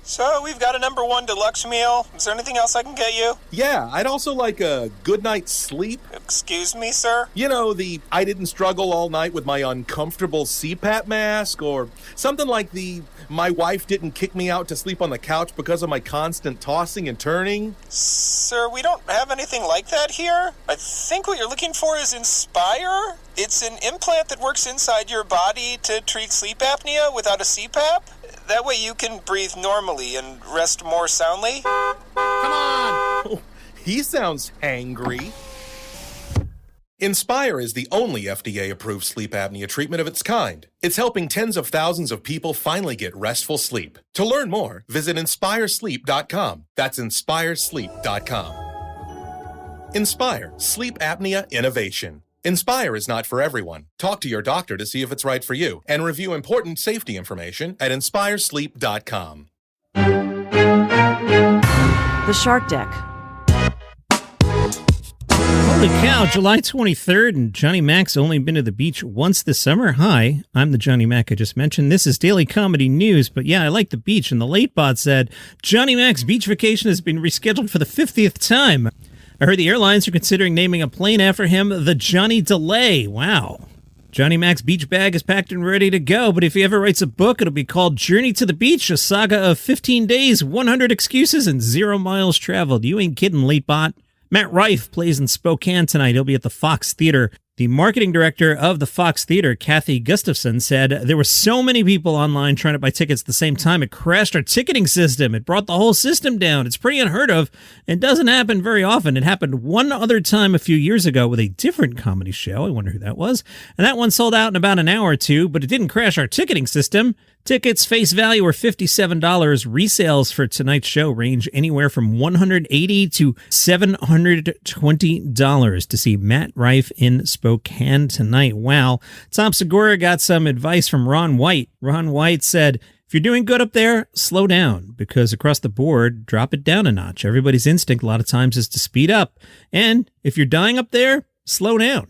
So, we've got a number 1 deluxe meal. Is there anything else I can get you? Yeah, I'd also like a good night's sleep. Excuse me, sir? You know, the I didn't struggle all night with my uncomfortable CPAP mask, or something like the my wife didn't kick me out to sleep on the couch because of my constant tossing and turning. Sir, we don't have anything like that here. I think what you're looking for is Inspire. It's an implant that works inside your body to treat sleep apnea without a CPAP. That way you can breathe normally and rest more soundly. Come on! Oh, he sounds hangry. Inspire is the only FDA-approved sleep apnea treatment of its kind. It's helping tens of thousands of people finally get restful sleep. To learn more, visit InspireSleep.com. That's InspireSleep.com. Inspire, sleep apnea innovation. Inspire is not for everyone. Talk to your doctor to see if it's right for you, and review important safety information at InspireSleep.com. The Shark Deck. Holy cow, July 23rd, and Johnny Mac's only been to the beach once this summer. Hi, I'm the Johnny Mac I just mentioned. This is Daily Comedy News, but yeah, I like the beach, and the late bot said, Johnny Mac's beach vacation has been rescheduled for the 50th time. I heard the airlines are considering naming a plane after him the Johnny Delay. Wow. Johnny Mac's beach bag is packed and ready to go, but if he ever writes a book, it'll be called Journey to the Beach, a saga of 15 days, 100 excuses, and 0 miles traveled. You ain't kidding, late bot. Matt Rife plays in Spokane tonight. He'll be at the Fox Theater. The marketing director of the Fox Theater, Kathy Gustafson, said, there were so many people online trying to buy tickets at the same time, it crashed our ticketing system. It brought the whole system down. It's pretty unheard of and doesn't happen very often. It happened one other time a few years ago with a different comedy show. I wonder who that was. And that one sold out in about an hour or two, but it didn't crash our ticketing system. Tickets face value are $57. Resales for tonight's show range anywhere from $180 to $720 to see Matt Rife in Spokane tonight. Wow. Tom Segura got some advice from Ron White. Ron White said, if you're doing good up there, slow down, because across the board, drop it down a notch. Everybody's instinct a lot of times is to speed up. And if you're dying up there, slow down.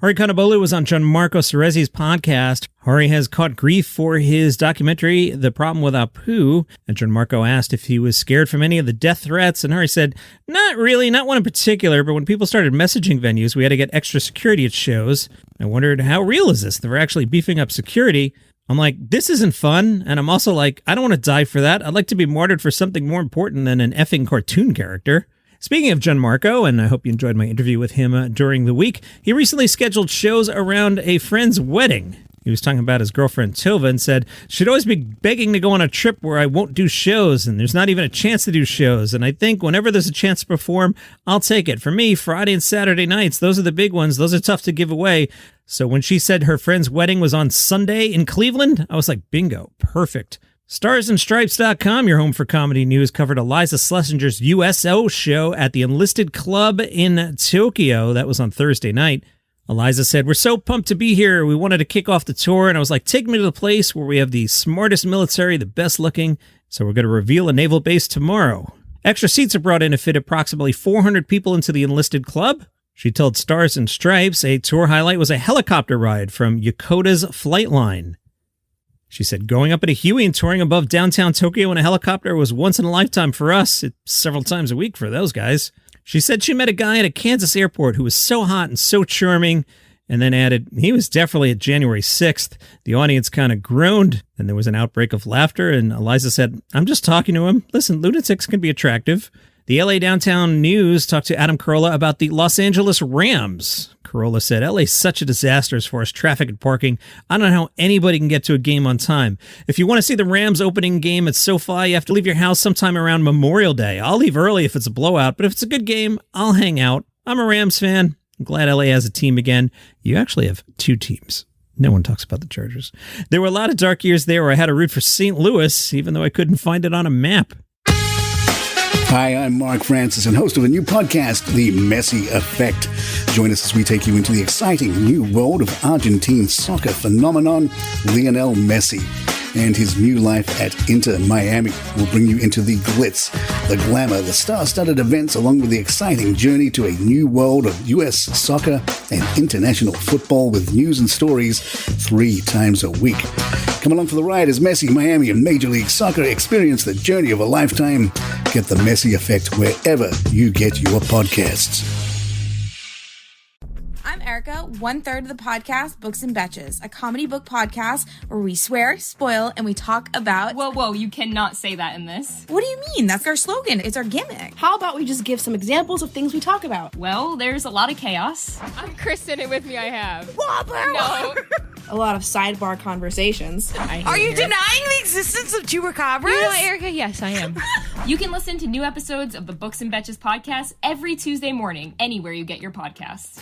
Hari Kondaolu was on Gianmarco Soresi's podcast. Hari has caught grief for his documentary, The Problem with Apu, and Gianmarco asked if he was scared from any of the death threats, and Hari said, not really, not one in particular, but when people started messaging venues, we had to get extra security at shows. I wondered, how real is this? They were actually beefing up security. I'm like, this isn't fun, and I'm also like, I don't want to die for that. I'd like to be martyred for something more important than an effing cartoon character. Speaking of Gianmarco, and I hope you enjoyed my interview with him during the week, he recently scheduled shows around a friend's wedding. He was talking about his girlfriend Tova and said, she'd always be begging to go on a trip where I won't do shows, and there's not even a chance to do shows. And I think whenever there's a chance to perform, I'll take it. For me, Friday and Saturday nights, those are the big ones. Those are tough to give away. So when she said her friend's wedding was on Sunday in Cleveland, I was like, bingo, perfect. StarsandStripes.com, your home for comedy news, covered Eliza Schlesinger's USO show at the Enlisted Club in Tokyo. That was on Thursday night. Eliza said, we're so pumped to be here. We wanted to kick off the tour, and I was like, take me to the place where we have the smartest military, the best looking, so we're going to reveal a naval base tomorrow. Extra seats are brought in to fit approximately 400 people into the Enlisted Club. She told Stars and Stripes a tour highlight was a helicopter ride from Yokota's flight line. She said, going up at a Huey and touring above downtown Tokyo in a helicopter was once in a lifetime for us. It's several times a week for those guys. She said she met a guy at a Kansas airport who was so hot and so charming, and then added, he was definitely at January 6th. The audience kind of groaned, and there was an outbreak of laughter, and Eliza said, I'm just talking to him. Listen, lunatics can be attractive. The LA Downtown News talked to Adam Carolla about the Los Angeles Rams. Carolla said, LA's such a disaster as far as traffic and parking. I don't know how anybody can get to a game on time. If you want to see the Rams opening game at SoFi, you have to leave your house sometime around Memorial Day. I'll leave early if it's a blowout, but if it's a good game, I'll hang out. I'm a Rams fan. I'm glad LA has a team again. You actually have two teams. No one talks about the Chargers. There were a lot of dark years there where I had to root for St. Louis, even though I couldn't find it on a map. Hi, I'm Mark Francis and host of a new podcast, The Messi Effect. Join us as we take you into the exciting new world of Argentine soccer phenomenon, Lionel Messi. And his new life at Inter Miami will bring you into the glitz, the glamour, the star-studded events, along with the exciting journey to a new world of U.S. soccer and international football with news and stories 3 times a week. Come along for the ride as Messi, Miami, and Major League Soccer experience the journey of a lifetime. Get the Messi Effect wherever you get your podcasts. I'm Erica, 1/3 of the podcast Books and Betches, a comedy book podcast where we swear, spoil, and we talk about... Whoa, you cannot say that in this. What do you mean? That's our slogan. It's our gimmick. How about we just give some examples of things we talk about? Well, there's a lot of chaos. I'm Kristen, and with me I have... No. A lot of sidebar conversations. Are you denying the existence of chupacabras? You know, Erica, yes, I am. You can listen to new episodes of the Books and Betches podcast every Tuesday morning, anywhere you get your podcasts.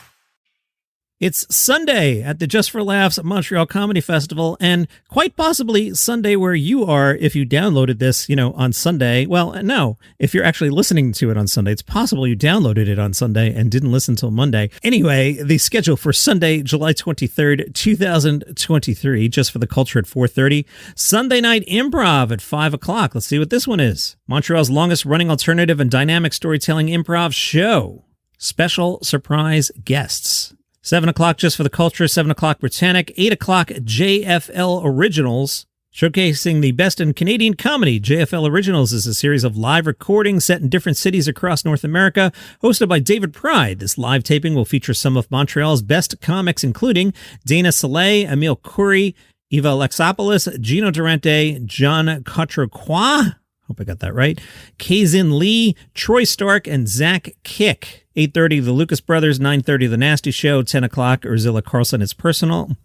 It's Sunday at the Just for Laughs Montreal Comedy Festival, and quite possibly Sunday where you are if you downloaded this, on Sunday. Well, no, if you're actually listening to it on Sunday, it's possible you downloaded it on Sunday and didn't listen till Monday. Anyway, the schedule for Sunday, July 23rd, 2023, Just for the Culture at 4:30. Sunday Night Improv at 5 o'clock. Let's see what this one is. Montreal's longest running alternative and dynamic storytelling improv show. Special surprise guests. 7 o'clock Just for the Culture, 7 o'clock Britannic, 8 o'clock JFL Originals. Showcasing the best in Canadian comedy, JFL Originals is a series of live recordings set in different cities across North America, hosted by David Pride. This live taping will feature some of Montreal's best comics, including Dana Soleil, Emile Coury, Eva Alexopoulos, Gino Durante, John Cotrocroix, hope I got that right, Kazin Lee, Troy Stark, and Zach Kick. 8:30, The Lucas Brothers. 9:30, The Nasty Show. 10 o'clock, Ursula Carlson Is Personal.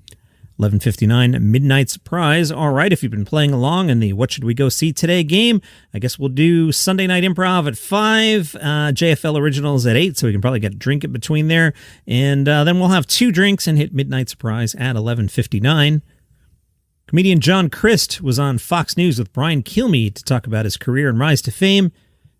11:59, Midnight Surprise. All right, if you've been playing along in the What Should We Go See Today game, I guess we'll do Sunday Night Improv at 5, JFL Originals at 8, so we can probably get a drink in between there. And then we'll have 2 drinks and hit Midnight Surprise at 11:59. Comedian Jon Crist was on Fox News with Brian Kilmeade to talk about his career and rise to fame.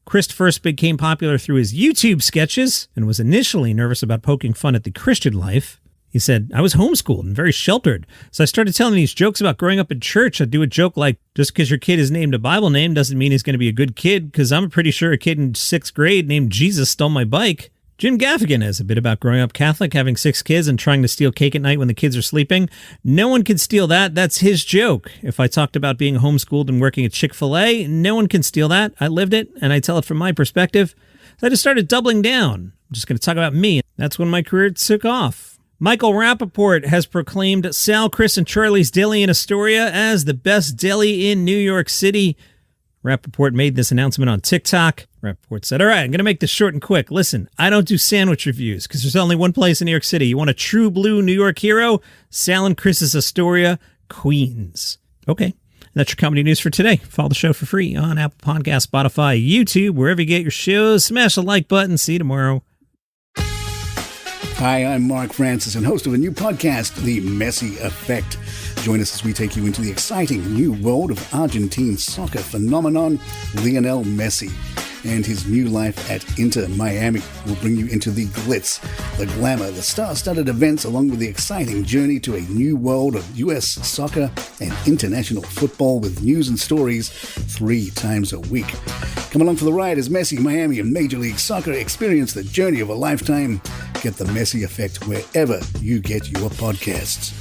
Crist first became popular through his YouTube sketches and was initially nervous about poking fun at the Christian life. He said, I was homeschooled and very sheltered, so I started telling these jokes about growing up in church. I'd do a joke like, just because your kid is named a Bible name doesn't mean he's going to be a good kid, because I'm pretty sure a kid in 6th grade named Jesus stole my bike. Jim Gaffigan has a bit about growing up Catholic, having 6 kids, and trying to steal cake at night when the kids are sleeping. No one can steal that. That's his joke. If I talked about being homeschooled and working at Chick-fil-A, no one can steal that. I lived it, and I tell it from my perspective. So I just started doubling down. I'm just going to talk about me. That's when my career took off. Michael Rapaport has proclaimed Sal, Chris, and Charlie's Deli in Astoria as the best deli in New York City. Rapaport made this announcement on TikTok. Rapaport said, all right, I'm going to make this short and quick. Listen, I don't do sandwich reviews because there's only one place in New York City. You want a true blue New York hero? Sal and Chris's Astoria, Queens. Okay, and that's your comedy news for today. Follow the show for free on Apple Podcasts, Spotify, YouTube, wherever you get your shows. Smash the like button. See you tomorrow. Hi, I'm Mark Francis and host of a new podcast, The Messi Effect. Join us as we take you into the exciting new world of Argentine soccer phenomenon, Lionel Messi, and his new life at Inter Miami. We'll bring you into the glitz, the glamour, the star-studded events, along with the exciting journey to a new world of U.S. soccer and international football with news and stories 3 times a week. Come along for the ride as Messi, Miami, and Major League Soccer experience the journey of a lifetime. Get the Messi Effect wherever you get your podcasts.